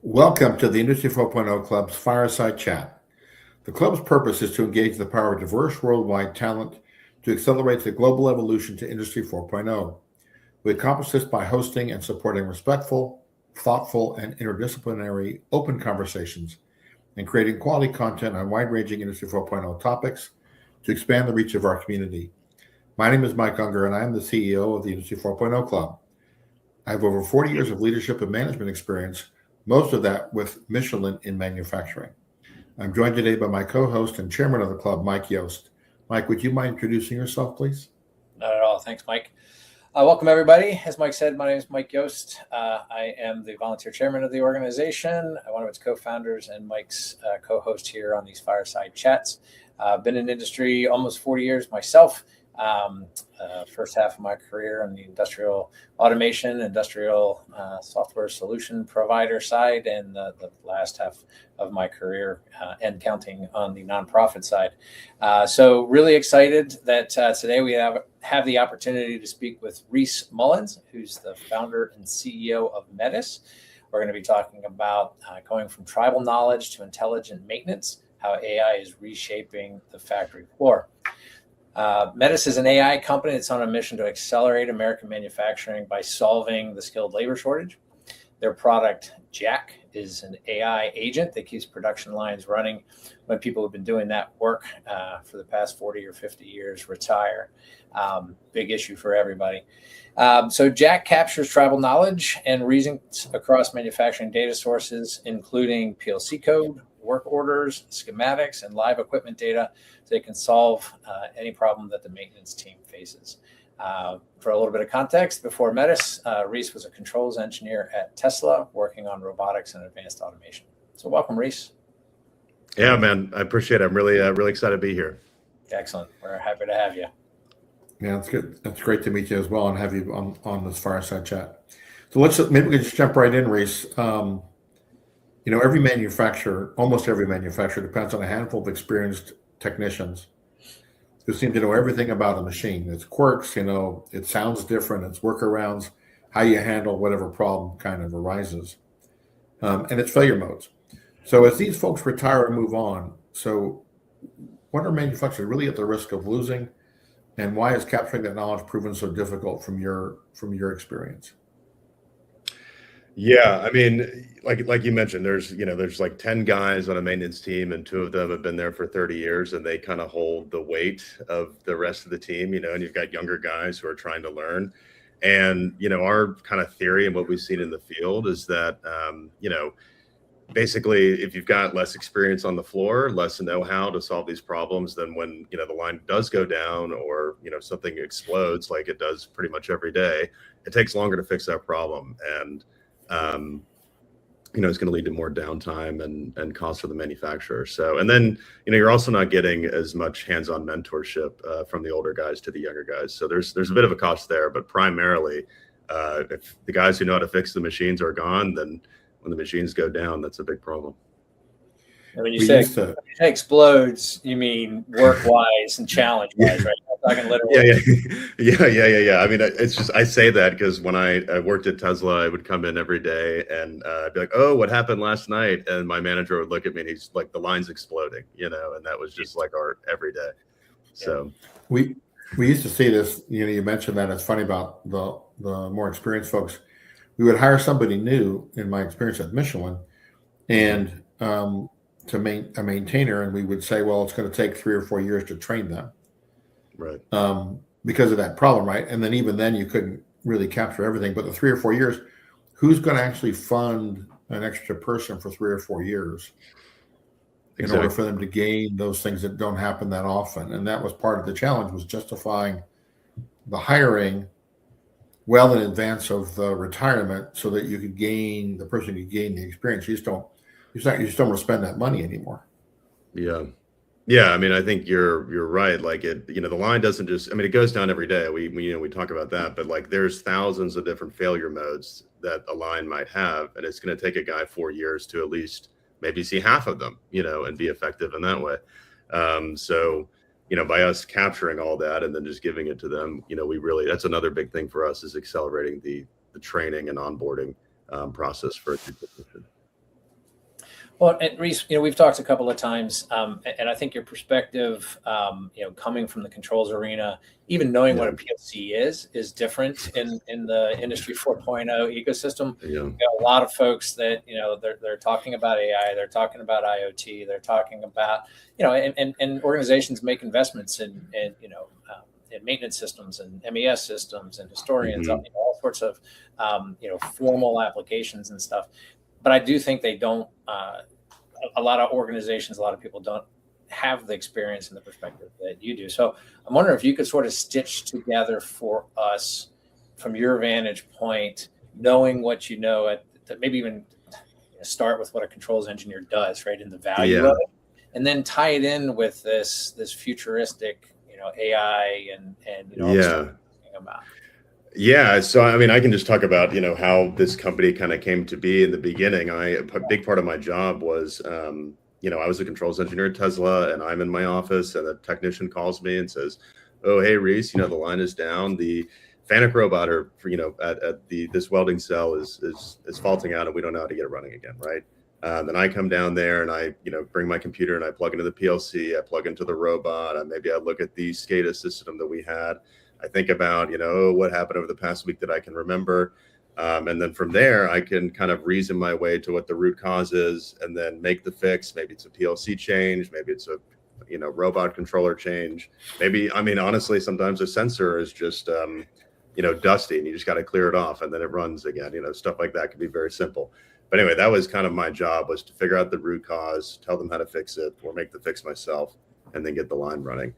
Welcome to the Industry 4.0 Club's Fireside Chat. The club's purpose is to engage the power of diverse worldwide talent to accelerate the global evolution to Industry 4.0. We accomplish this by hosting and supporting respectful, thoughtful, and interdisciplinary open conversations and creating quality content on wide-ranging Industry 4.0 topics to expand the reach of our community. My name is Mike Ungar, and I am the CEO of the Industry 4.0 Club. I have over 40 years of leadership and management experience, most of that with Michelin in manufacturing. I'm joined today by my co-host and chairman of the club, Mike Yost. Mike, would you mind introducing yourself, please? Not at all. Thanks, Mike. Welcome, everybody. As Mike said, my name is Mike Yost. I am the volunteer chairman of the organization, one of its co-founders, and Mike's co-host here on these fireside chats. I've been in industry almost 40 years myself. First half of my career on the industrial automation, industrial software solution provider side, and the last half of my career and counting on the nonprofit side. So really excited that today we have the opportunity to speak with Reece Mullins, who's the founder and CEO of Metis. We're going to be talking about going from tribal knowledge to intelligent maintenance, how AI is reshaping the factory floor. Metis is an AI company that's on a mission to accelerate American manufacturing by solving the skilled labor shortage. Their product, Jack, is an AI agent that keeps production lines running when people who've been doing that work for the past 40 or 50 years retire. Big issue for everybody. So Jack captures tribal knowledge and reasons across manufacturing data sources, including PLC code, work orders, schematics, and live equipment data, so they can solve any problem that the maintenance team faces. For a little bit of context, before Metis, Reece was a controls engineer at Tesla, working on robotics and advanced automation. So welcome, Reece. Yeah, man, I appreciate it. I'm really excited to be here. Excellent. We're happy to have you. Yeah, that's good. That's great to meet you as well and have you on this fireside chat. So maybe we can just jump right in, Reece. Every manufacturer, almost every manufacturer, depends on a handful of experienced technicians who seem to know everything about a machine. Its quirks, it sounds different, its workarounds, how you handle whatever problem kind of arises, and its failure modes. So as these folks retire and move on, so what are manufacturers really at the risk of losing, and why is capturing that knowledge proven so difficult from your experience? Yeah, I mean, like you mentioned, there's like 10 guys on a maintenance team, and 2 of them have been there for 30 years, and they kind of hold the weight of the rest of the team, and you've got younger guys who are trying to learn. And, our kind of theory and what we've seen in the field is that, basically, if you've got less experience on the floor, less know-how to solve these problems, then when, the line does go down or, something explodes like it does pretty much every day, it takes longer to fix that problem. And, it's going to lead to more downtime and cost for the manufacturer. So, and then, you're also not getting as much hands-on mentorship from the older guys to the younger guys. So there's a bit of a cost there, but primarily, if the guys who know how to fix the machines are gone, then when the machines go down, that's a big problem. And when you say explodes, you mean work-wise and challenge-wise, right? I'm talking literally. Yeah. I mean, it's just, I say that because when I worked at Tesla, I would come in every day and I'd be like, oh, what happened last night? And my manager would look at me and he's like, the line's exploding, and that was just like our every day. So we used to see this, you mentioned that. It's funny about the more experienced folks. We would hire somebody new, in my experience at Michelin, and a maintainer, and we would say, well, it's going to take 3 or 4 years to train them, right? Because of that problem, right? And then even then, you couldn't really capture everything. But the 3 or 4 years, who's going to actually fund an extra person for 3 or 4 years in order for them to gain those things that don't happen that often? And that was part of the challenge, was justifying the hiring well in advance of the retirement, so that you could gain the the experience. You just don't want to spend that money anymore. Yeah. I mean, I think you're right. Like the line doesn't just, I mean, it goes down every day. We talk about that, but like there's thousands of different failure modes that a line might have. And it's going to take a guy 4 years to at least maybe see half of them, and be effective in that way. So, by us capturing all that and then just giving it to them, that's another big thing for us, is accelerating the training and onboarding process for a technician. Well, and Reece, we've talked a couple of times, and I think your perspective, coming from the controls arena, even knowing what a PLC is different in the Industry 4.0 ecosystem. Yeah. A lot of folks that they're talking about AI, they're talking about IoT, they're talking about and organizations make investments in maintenance systems and MES systems and historians, all sorts of formal applications and stuff. But I do think they don't. A lot of organizations, a lot of people don't have the experience and the perspective that you do. So I'm wondering if you could sort of stitch together for us, from your vantage point, knowing what you know, maybe even start with what a controls engineer does, right, and the value of it, and then tie it in with this futuristic, AI and about. Yeah. So, I mean, I can just talk about, how this company kind of came to be in the beginning. A big part of my job was, I was a controls engineer at Tesla, and I'm in my office, and a technician calls me and says, "Oh, hey, Reece, the line is down. The FANUC robot, or at this welding cell is faulting out, and we don't know how to get it running again." Right. Then I come down there and I, bring my computer and I plug into the PLC, I plug into the robot, and maybe I look at the SCADA system that we had. I think about, what happened over the past week that I can remember. And then from there, I can kind of reason my way to what the root cause is and then make the fix. Maybe it's a PLC change. Maybe it's a, robot controller change. Maybe, honestly, sometimes a sensor is just, dusty and you just got to clear it off and then it runs again. Stuff like that can be very simple. But anyway, that was kind of my job, was to figure out the root cause, tell them how to fix it, or make the fix myself, and then get the line running.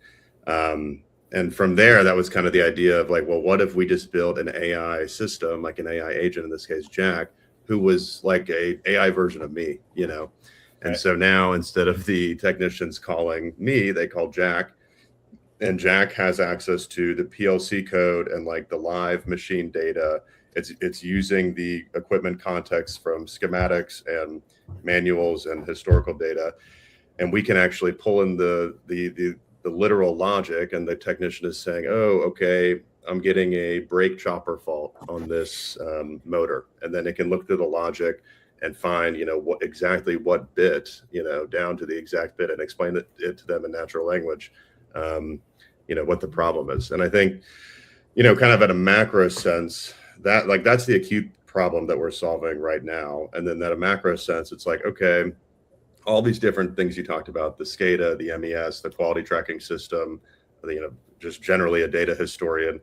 And from there, that was kind of the idea of like, well, what if we just built an AI system, like an AI agent, in this case, Jack, who was like a AI version of me, And Right. So now, instead of the technicians calling me, they call Jack, and Jack has access to the PLC code and like the live machine data. It's using the equipment context from schematics and manuals and historical data. And we can actually pull in the literal logic, and the technician is saying, "Oh, okay, I'm getting a brake chopper fault on this motor," and then it can look through the logic and find, what bit, down to the exact bit, and explain it to them in natural language, what the problem is. And I think, kind of at a macro sense, that's the acute problem that we're solving right now. And then at a macro sense, it's like, okay, all these different things you talked about, the SCADA, the MES, the quality tracking system, just generally a data historian,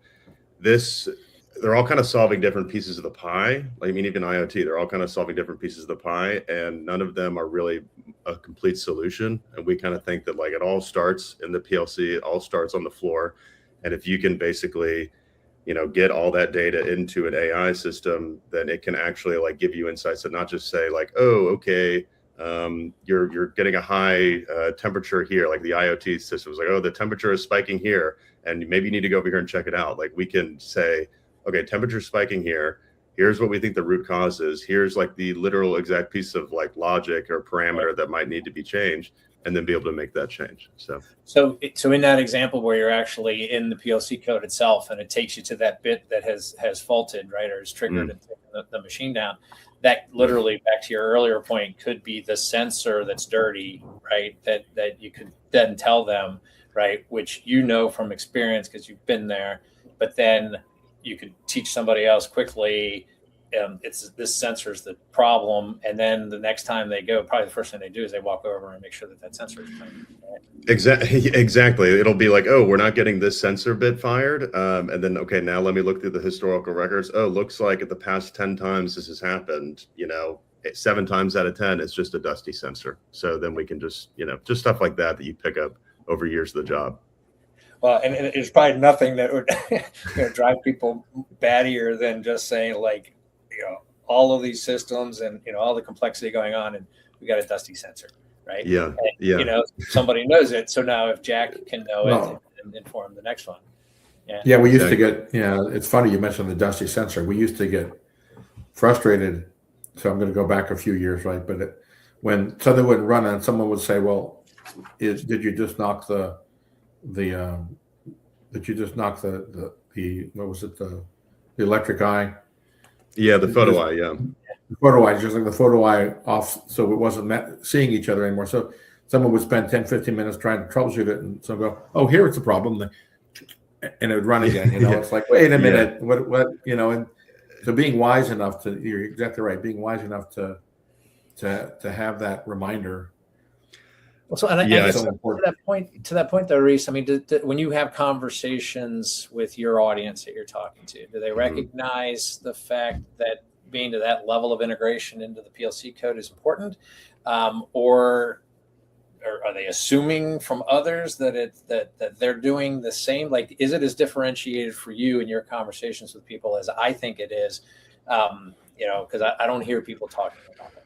they're all kind of solving different pieces of the pie. Even IoT, they're all kind of solving different pieces of the pie, and none of them are really a complete solution. And we kind of think that it all starts in the PLC, it all starts on the floor. And if you can basically, get all that data into an AI system, then it can actually give you insights and not just say "Oh, okay, you're getting a high temperature here," like the IoT system is "Oh, the temperature is spiking here, and maybe you need to go over here and check it out." We can say, "Okay, temperature spiking here. Here's what we think the root cause is. Here's the literal exact piece of logic or parameter that might need to be changed," and then be able to make that change. So in that example where you're actually in the PLC code itself, and it takes you to that bit that has faulted, right, or is triggered and taken the machine down, that literally, back to your earlier point, could be the sensor that's dirty, right? That you could then tell them, right, which from experience because you've been there, but then you could teach somebody else quickly. It's this sensor's the problem, and then the next time they go, probably the first thing they do is they walk over and make sure that sensor is clean. Right? Exactly. It'll be "Oh, we're not getting this sensor bit fired," and then okay, now let me look through the historical records. Oh, looks like at the past 10 times this has happened, 7 times out of 10 it's just a dusty sensor. So then we can just just stuff like that you pick up over years of the job. Well, and there's probably nothing that would drive people battier than just saying all of these systems and all the complexity going on, and we got a dusty sensor, right? Yeah. Somebody knows it, so now if Jack can know it and inform the next one. Yeah, we used to get, it's funny you mentioned the dusty sensor. We used to get frustrated. So I'm going to go back a few years, right? But when something wouldn't run and someone would say, "Well, did you just knock the what was it, the electric eye?" Yeah, the photo eye, yeah. the photo eye, just like the photo eye off, so it wasn't seeing each other anymore. So someone would spend 10, 15 minutes trying to troubleshoot it, and so go, oh, here it's a problem, and it would run again. Yeah. It's like, wait a minute, what, and so being wise enough to, you're exactly right, being wise enough to have that reminder. Well, so, and to that point though, Reece, I mean, when you have conversations with your audience that you're talking to, do they recognize the fact that being to that level of integration into the PLC code is important, or are they assuming from others that they're doing the same? Like, is it as differentiated for you in your conversations with people as I think it is? Because I don't hear people talking about that.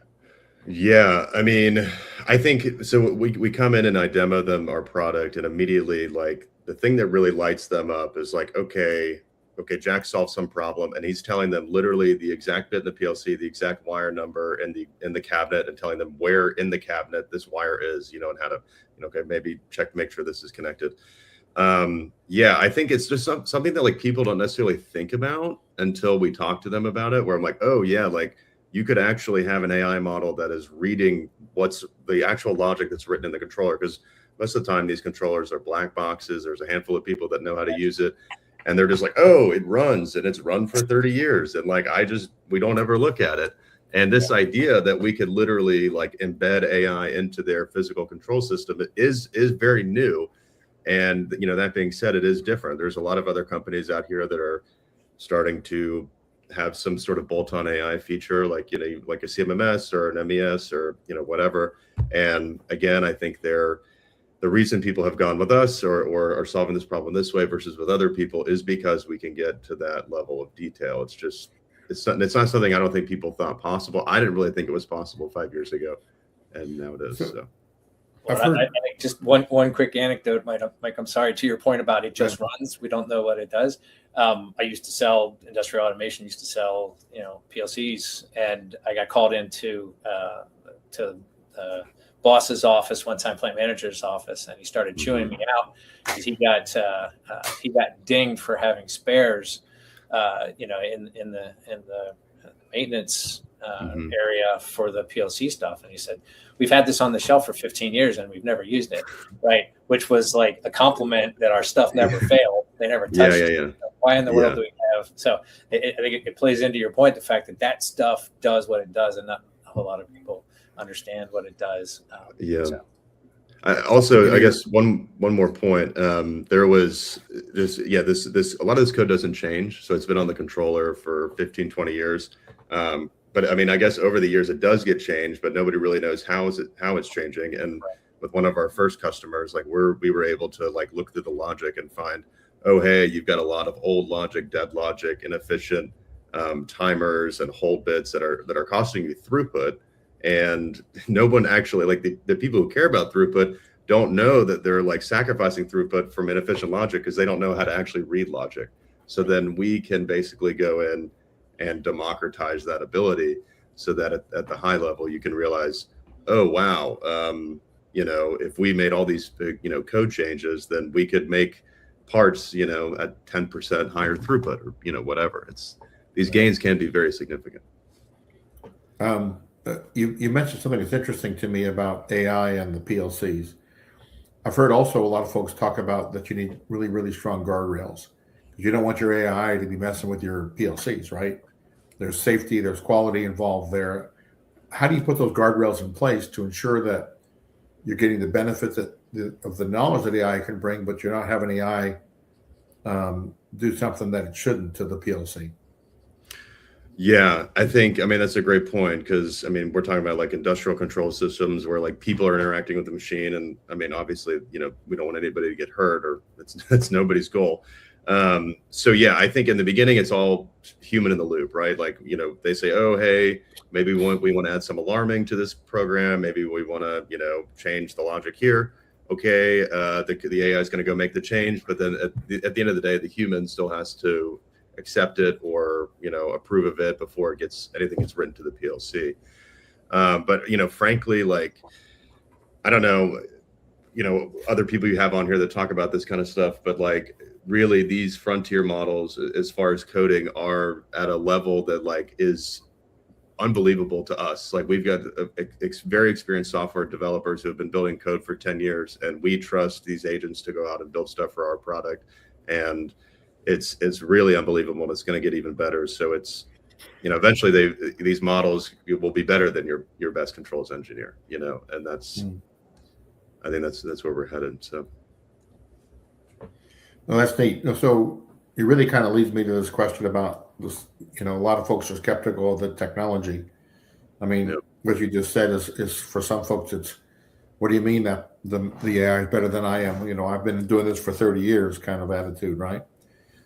Yeah, I mean, I think so. We come in and I demo them our product, and immediately, like, the thing that really lights them up is like, okay, Jack solved some problem, and he's telling them literally the exact bit in the PLC, the exact wire number in the cabinet, and telling them where in the cabinet this wire is, and how to, okay, maybe check to make sure this is connected. Yeah, I think it's just something that like people don't necessarily think about until we talk to them about it, where I'm like, oh yeah, like, you could actually have an AI model that is reading what's the actual logic that's written in the controller, because most of the time these controllers are black boxes. There's a handful of people that know how to use it, and they're just like, oh, it runs, and it's run for 30 years. And like, we don't ever look at it. And this idea that we could literally like embed AI into their physical control system is very new. And, that being said, it is different. There's a lot of other companies out here that are starting to have some sort of bolt-on AI feature, like, like a CMMS or an MES or, whatever. And again, I think the reason people have gone with us or are solving this problem this way versus with other people is because we can get to that level of detail. It's not something I don't think people thought possible. I didn't really think it was possible 5 years ago, and now it is. So. Well, I think just one quick anecdote, Mike, I'm sorry, to your point about it just runs. We don't know what it does. I used to sell industrial automation, used to sell, PLCs, and I got called into to the boss's office one time, plant manager's office, and he started chewing me out because he got dinged for having spares, in the maintenance area for the PLC stuff. And he said, we've had this on the shelf for 15 years and we've never used it. Right. Which was like a compliment that our stuff never failed. They never touched it. Why in the world do we have? So I think it plays into your point, the fact that stuff does what it does, and not a whole lot of people understand what it does. So. I guess one more point. There was this a lot of this code doesn't change. So it's been on the controller for 15, 20 years. But I mean, I guess over the years it does get changed, but nobody really knows how it's changing. And with one of our first customers, like we were able to like look through the logic and find, oh, hey, you've got a lot of old logic, dead logic, inefficient timers and hold bits that are costing you throughput. And no one actually, like the people who care about throughput don't know that they're like sacrificing throughput from inefficient logic because they don't know how to actually read logic. So then we can basically go in and democratize that ability so that at the high level, you can realize, oh, wow, if we made all these big, code changes, then we could make parts, at 10% higher throughput or, whatever. These gains can be very significant. You mentioned something that's interesting to me about AI and the PLCs. I've heard also a lot of folks talk about that you need really, really strong guardrails. You don't want your AI to be messing with your PLCs, right? There's safety, there's quality involved there. How do you put those guardrails in place to ensure that you're getting the benefits of the knowledge that AI can bring, but you're not having AI do something that it shouldn't to the PLC? Yeah, I mean, that's a great point, because I mean, we're talking about like industrial control systems where like people are interacting with the machine. And I mean, obviously, we don't want anybody to get hurt, or that's nobody's goal. So yeah, I think in the beginning, it's all human in the loop, right? Like, they say, oh, hey, maybe we want to add some alarming to this program. Maybe we want to, change the logic here. Okay. The AI is going to go make the change, but then at the end of the day, the human still has to accept it or, approve of it before anything gets written to the PLC. But, frankly, like, I don't know, other people you have on here that talk about this kind of stuff, but like, really these frontier models as far as coding are at a level that like is unbelievable to us. Like we've got very experienced software developers who have been building code for 10 years, and we trust these agents to go out and build stuff for our product. And it's really unbelievable, and it's going to get even better. So it's, eventually these models will be better than your best controls engineer, and that's, I think that's where we're headed. So. Well, that's neat. So it really kind of leads me to this question about this. A lot of folks are skeptical of the technology. I mean, what you just said is for some folks, it's, what do you mean that the AI is better than I am? I've been doing this for 30 years kind of attitude, right?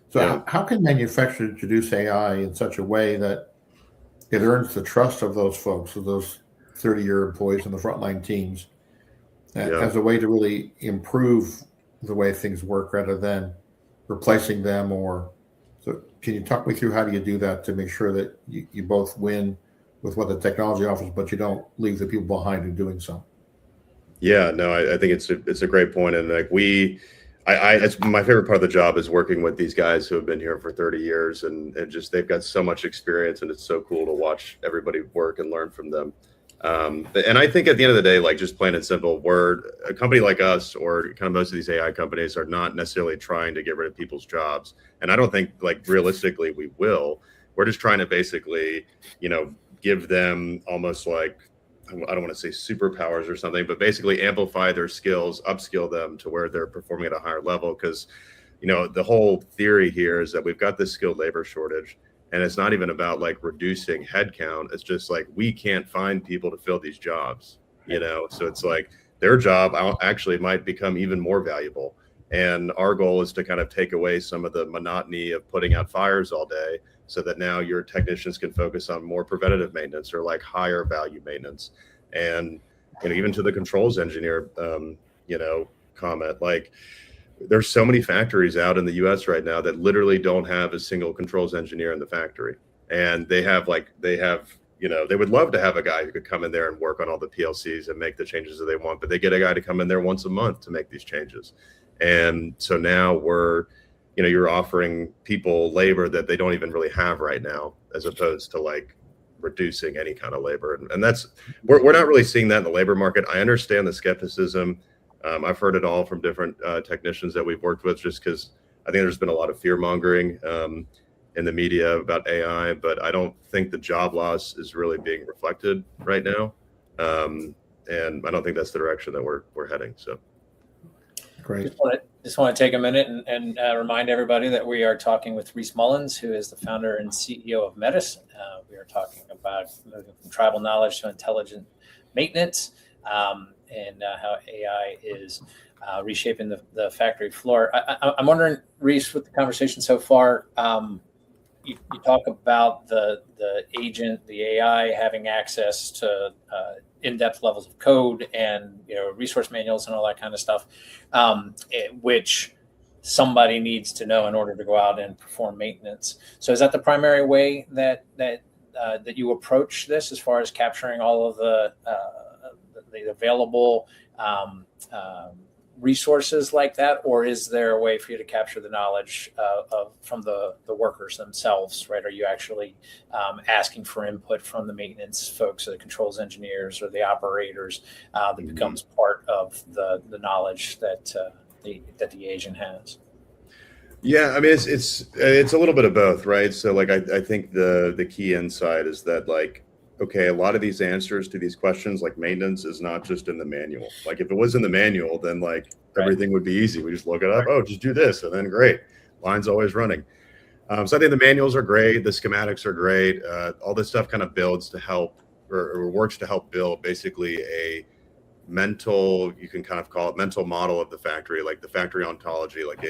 So how can manufacturers introduce AI in such a way that it earns the trust of those folks, of those 30-year employees in the frontline teams, as a way to really improve the way things work rather than replacing them? Or so can you talk me through how do you do that to make sure that you both win with what the technology offers, but you don't leave the people behind in doing so? Yeah, no, I think it's a great point. And like it's my favorite part of the job is working with these guys who have been here for 30 years and just, they've got so much experience, and it's so cool to watch everybody work and learn from them. And I think at the end of the day, like just plain and simple, a company like us, or kind of most of these AI companies, are not necessarily trying to get rid of people's jobs. And I don't think, like, realistically we will. We're just trying to basically, give them almost like, I don't want to say superpowers or something, but basically amplify their skills, upskill them to where they're performing at a higher level. Because, the whole theory here is that we've got this skilled labor shortage. And it's not even about like reducing headcount. It's just like, we can't find people to fill these jobs, So it's like their job actually might become even more valuable. And our goal is to kind of take away some of the monotony of putting out fires all day, so that now your technicians can focus on more preventative maintenance or like higher value maintenance. And, even to the controls engineer, comment, like, there's so many factories out in the US right now that literally don't have a single controls engineer in the factory. And they would love to have a guy who could come in there and work on all the PLCs and make the changes that they want, but they get a guy to come in there once a month to make these changes. And so now you're offering people labor that they don't even really have right now, as opposed to like reducing any kind of labor. And that's, we're not really seeing that in the labor market. I understand the skepticism. I've heard it all from different technicians that we've worked with, just because I think there's been a lot of fear mongering in the media about AI, but I don't think the job loss is really being reflected right now. And I don't think that's the direction that we're heading. So great. Just want to take a minute and remind everybody that we are talking with Reece Mullins, who is the founder and CEO of Metis. We are talking about moving from tribal knowledge to intelligent maintenance. And how AI is reshaping the factory floor. I'm wondering, Reece, with the conversation so far, you talk about the agent, the AI having access to in-depth levels of code and resource manuals and all that kind of stuff, which somebody needs to know in order to go out and perform maintenance. So is that the primary way that you approach this, as far as capturing all of the available resources like that, or is there a way for you to capture the knowledge from the workers themselves, right? Are you actually asking for input from the maintenance folks, or the controls engineers, or the operators, that becomes part of the knowledge that the agent has? Yeah, I mean, it's a little bit of both, right? So like I think the key insight is that, like, okay, a lot of these answers to these questions, like maintenance, is not just in the manual. Like if it was in the manual, then like everything would be easy. We just look it up. Oh, just do this, and then great, line's always running. So I think the manuals are great. The schematics are great. All this stuff kind of builds to help, or works to help build basically a mental, you can kind of call it mental model of the factory, like the factory ontology, like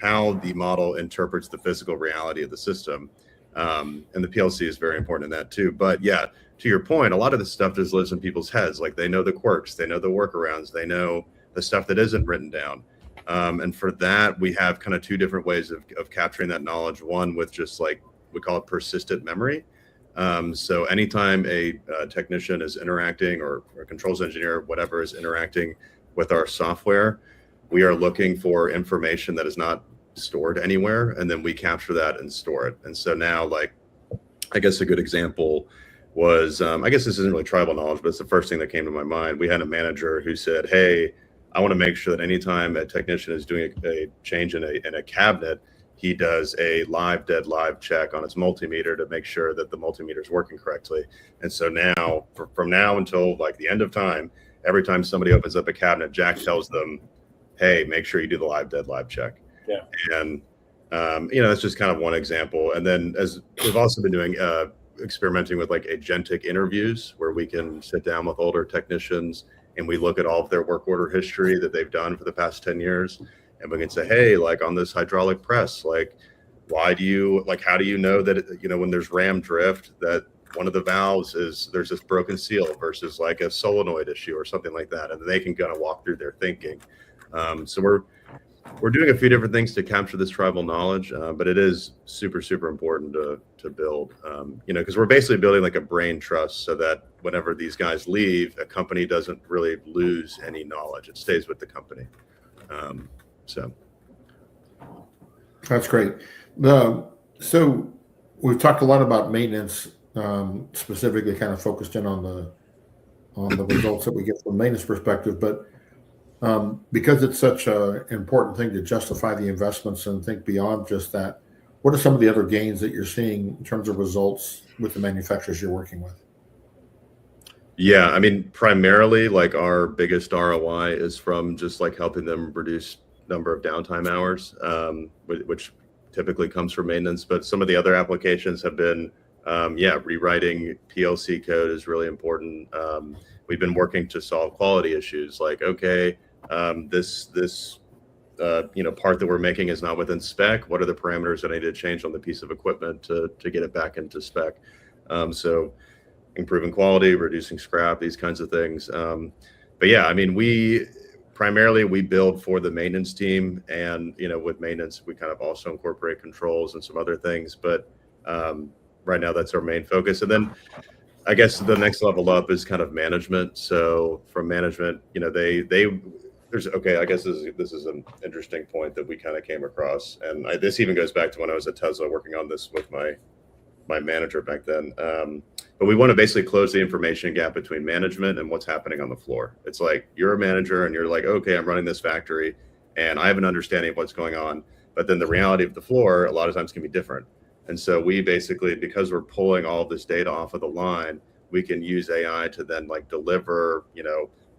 how the model interprets the physical reality of the system. And the PLC is very important in that too. But yeah, to your point, a lot of this stuff just lives in people's heads. Like they know the quirks, they know the workarounds, they know the stuff that isn't written down. And for that, we have kind of two different ways of capturing that knowledge. One with just like, we call it persistent memory. So anytime a technician is interacting, or a controls engineer, whatever, is interacting with our software, we are looking for information that is not stored anywhere, and then we capture that and store it. And so now, like, I guess a good example was, I guess this isn't really tribal knowledge, but it's the first thing that came to my mind. We had a manager who said, hey, I want to make sure that anytime a technician is doing a change in a cabinet, he does a dead live check on his multimeter to make sure that the multimeter is working correctly. And so now, from now until like the end of time, every time somebody opens up a cabinet, Jack tells them, hey, make sure you do the dead live check. Yeah. And, that's just kind of one example. And then as we've also been doing, experimenting with like agentic interviews where we can sit down with older technicians and we look at all of their work order history that they've done for the past 10 years. And we can say, hey, like on this hydraulic press, like, how do you know that, when there's ram drift, that one of the valves there's this broken seal versus like a solenoid issue or something like that. And they can kind of walk through their thinking. So we're doing a few different things to capture this tribal knowledge, but it is super, super important to build, because we're basically building like a brain trust so that whenever these guys leave, a company doesn't really lose any knowledge. It stays with the company. So that's great. So we've talked a lot about maintenance, specifically kind of focused in on the results that we get from a maintenance perspective, but because it's such an important thing to justify the investments and think beyond just that, what are some of the other gains that you're seeing in terms of results with the manufacturers you're working with? Yeah, I mean, primarily like our biggest ROI is from just like helping them reduce number of downtime hours, which typically comes from maintenance. But some of the other applications have been, rewriting PLC code is really important. We've been working to solve quality issues like, okay, this part that we're making is not within spec. What are the parameters that I need to change on the piece of equipment to get it back into spec? So improving quality, reducing scrap, these kinds of things. But yeah, I mean, we build for the maintenance team, and with maintenance, we kind of also incorporate controls and some other things. But right now, that's our main focus. And then I guess the next level up is kind of management. So from management, I guess this is an interesting point that we kind of came across, and this even goes back to when I was at Tesla working on this with my manager back then. But we want to basically close the information gap between management and what's happening on the floor. It's like you're a manager and you're like, okay, I'm running this factory and I have an understanding of what's going on. But then the reality of the floor a lot of times can be different. And so we basically, because we're pulling all of this data off of the line, we can use AI to then like deliver,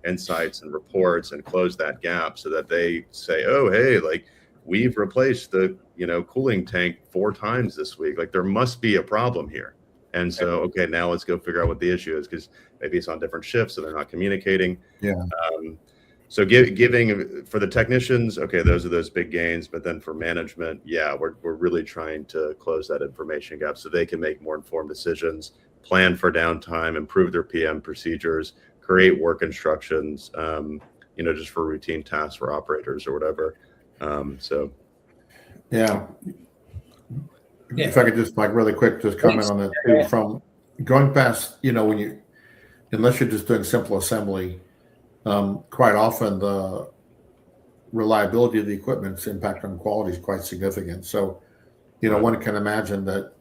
insights and reports and close that gap so that they say, oh, hey, like we've replaced the, cooling tank 4 times this week. Like there must be a problem here. And so, okay, now let's go figure out what the issue is, because maybe it's on different shifts so they're not communicating. Yeah. So giving for the technicians, okay, those are those big gains. But then for management, yeah, we're really trying to close that information gap so they can make more informed decisions, plan for downtime, improve their PM procedures, create work instructions, just for routine tasks for operators or whatever. Yeah. If I could just like really quick, just comment on that too. From going past, unless you're just doing simple assembly, quite often the reliability of the equipment's impact on quality is quite significant. So, one can imagine that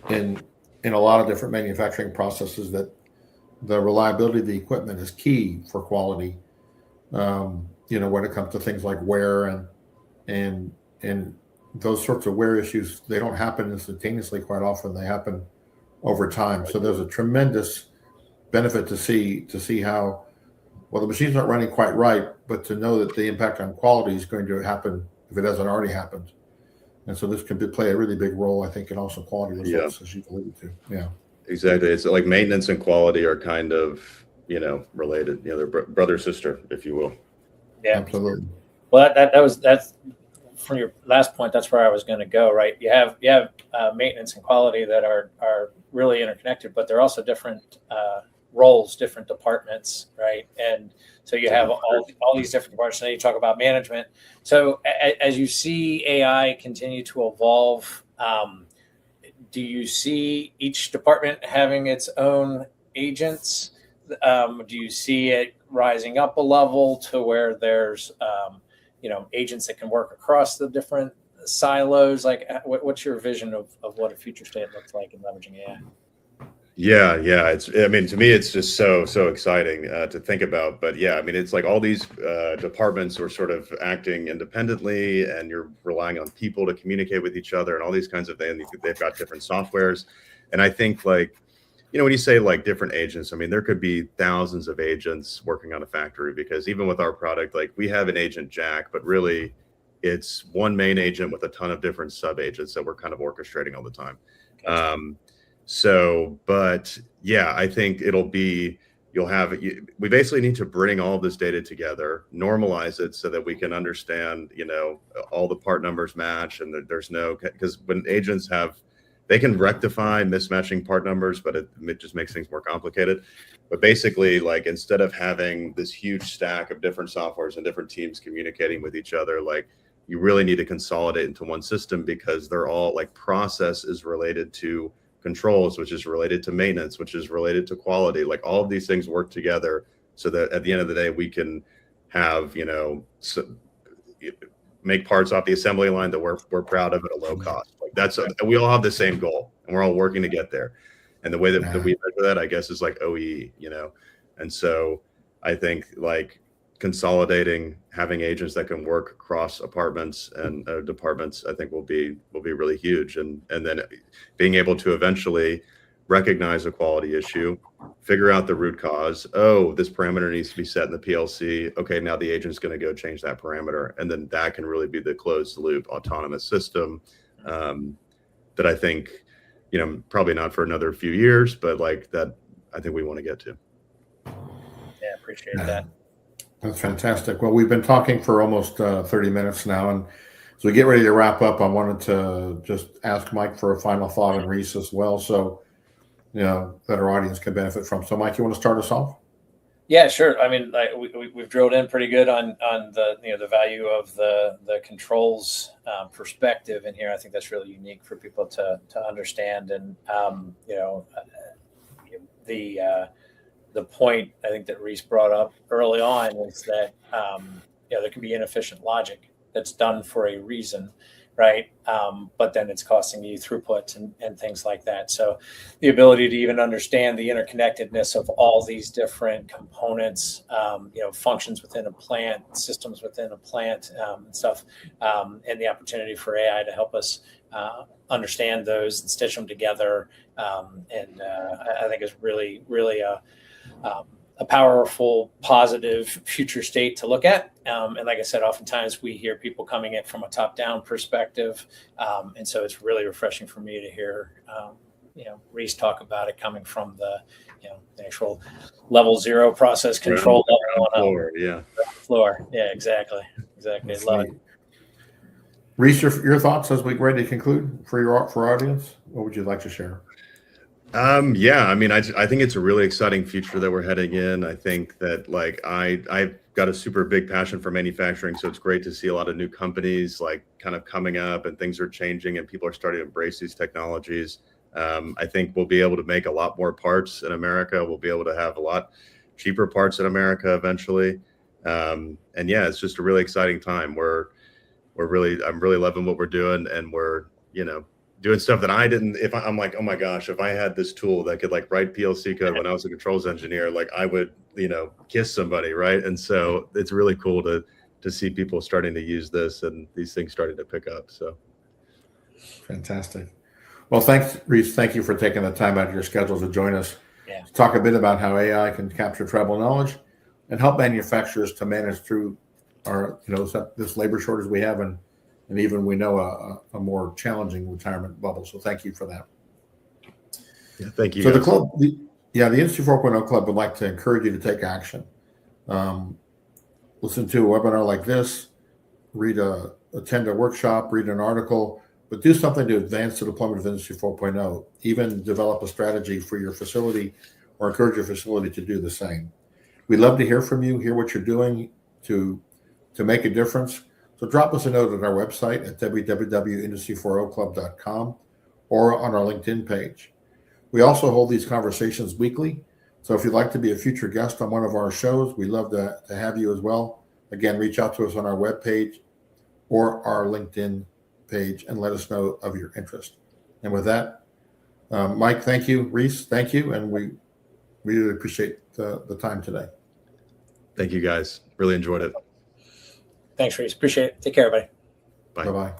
in a lot of different manufacturing processes that the reliability of the equipment is key for quality. When it comes to things like wear and those sorts of wear issues, they don't happen instantaneously. Quite often they happen over time. So there's a tremendous benefit to see how, well, the machine's not running quite right, but to know that the impact on quality is going to happen if it hasn't already happened. And so this can play a really big role, I think, in also quality results, as you've alluded to. Yeah, exactly. It's like maintenance and quality are kind of, related, they're brother, sister, if you will. Yeah, absolutely. Well, that's from your last point. That's where I was going to go. Right, you have maintenance and quality that are really interconnected, but they're also different roles, different departments, right? And so you have all these different parts. And then you talk about management. So as you see AI continue to evolve, do you see each department having its own agents? Do you see it rising up a level to where there's agents that can work across the different silos? Like, what's your vision of what a future state looks like in leveraging AI? Yeah. I mean, to me, it's just so exciting to think about. But yeah, I mean, it's like all these departments are sort of acting independently, and you're relying on people to communicate with each other, and all these kinds of things. They've got different softwares, and I think like, when you say like different agents, I mean, there could be thousands of agents working on a factory, because even with our product, like we have an agent Jack, but really it's one main agent with a ton of different sub agents that we're kind of orchestrating all the time. Gotcha. But yeah, I think we basically need to bring all this data together, normalize it so that we can understand, all the part numbers match, and there's no, because when agents they can rectify mismatching part numbers, but it just makes things more complicated. But basically, like, instead of having this huge stack of different softwares and different teams communicating with each other, like, you really need to consolidate into one system, because they're all like, process is related to controls, which is related to maintenance, which is related to quality. Like, all of these things work together so that at the end of the day, we can have, make parts off the assembly line that we're proud of at a low cost. Like, we all have the same goal, and we're all working to get there. And the way that we measure that, I guess, is like OEE, And so I think like consolidating, having agents that can work across apartments and departments, I think will be really huge. And then being able to eventually recognize a quality issue, figure out the root cause. Oh, this parameter needs to be set in the PLC. Okay, now the agent's going to go change that parameter. And then that can really be the closed loop autonomous system that I think, probably not for another few years, but like that, I think we want to get to. Yeah, appreciate that. That's fantastic. Well, we've been talking for almost 30 minutes now, and as we get ready to wrap up, I wanted to just ask Mike for a final thought, and Reece as well, so that our audience can benefit from. So, Mike, you want to start us off? Yeah, sure. I mean, like we've drilled in pretty good on the the value of the controls perspective in here. I think that's really unique for people to understand, and the point I think that Reece brought up early on is that there can be inefficient logic that's done for a reason, right? But then it's costing you throughput and things like that. So the ability to even understand the interconnectedness of all these different components, functions within a plant, systems within a plant, and stuff, and the opportunity for AI to help us understand those and stitch them together, I think is really, really a powerful, positive future state to look at. And like I said, oftentimes we hear people coming in from a top-down perspective. And so it's really refreshing for me to hear, Reece talk about it coming from the actual level 0 process control floor. Yeah. Floor. Yeah, exactly. Love it. Reece, your thoughts as we get ready to conclude for our audience? What would you like to share? Yeah, I mean, I think it's a really exciting future that we're heading in. I think that like I've got a super big passion for manufacturing, so it's great to see a lot of new companies like kind of coming up, and things are changing, and people are starting to embrace these technologies. I think we'll be able to make a lot more parts in America. We'll be able to have a lot cheaper parts in America eventually. And yeah, it's just a really exciting time. I'm really loving what we're doing, and we're doing stuff that I'm like, oh my gosh, if I had this tool that could like write PLC code when I was a controls engineer, like I would, kiss somebody, right? And so it's really cool to see people starting to use this and these things starting to pick up. So fantastic. Well, thanks, Reece. Thank you for taking the time out of your schedule to join us. Yeah. To talk a bit about how AI can capture tribal knowledge and help manufacturers to manage through our, this labor shortage we have, and even we know a more challenging retirement bubble. So thank you for that. Yeah, thank you. So the club, the Industry 4.0 Club would like to encourage you to take action. Listen to a webinar like this, attend a workshop, read an article, but do something to advance the deployment of Industry 4.0. Even develop a strategy for your facility, or encourage your facility to do the same. We'd love to hear from you, hear what you're doing to make a difference. So drop us a note at our website at www.industry40club.com or on our LinkedIn page. We also hold these conversations weekly. So if you'd like to be a future guest on one of our shows, we'd love to have you as well. Again, reach out to us on our webpage or our LinkedIn page and let us know of your interest. And with that, Mike, thank you. Reece, thank you. And we really appreciate the time today. Thank you, guys. Really enjoyed it. Thanks, Reece. Appreciate it. Take care, everybody. Bye. Bye-bye.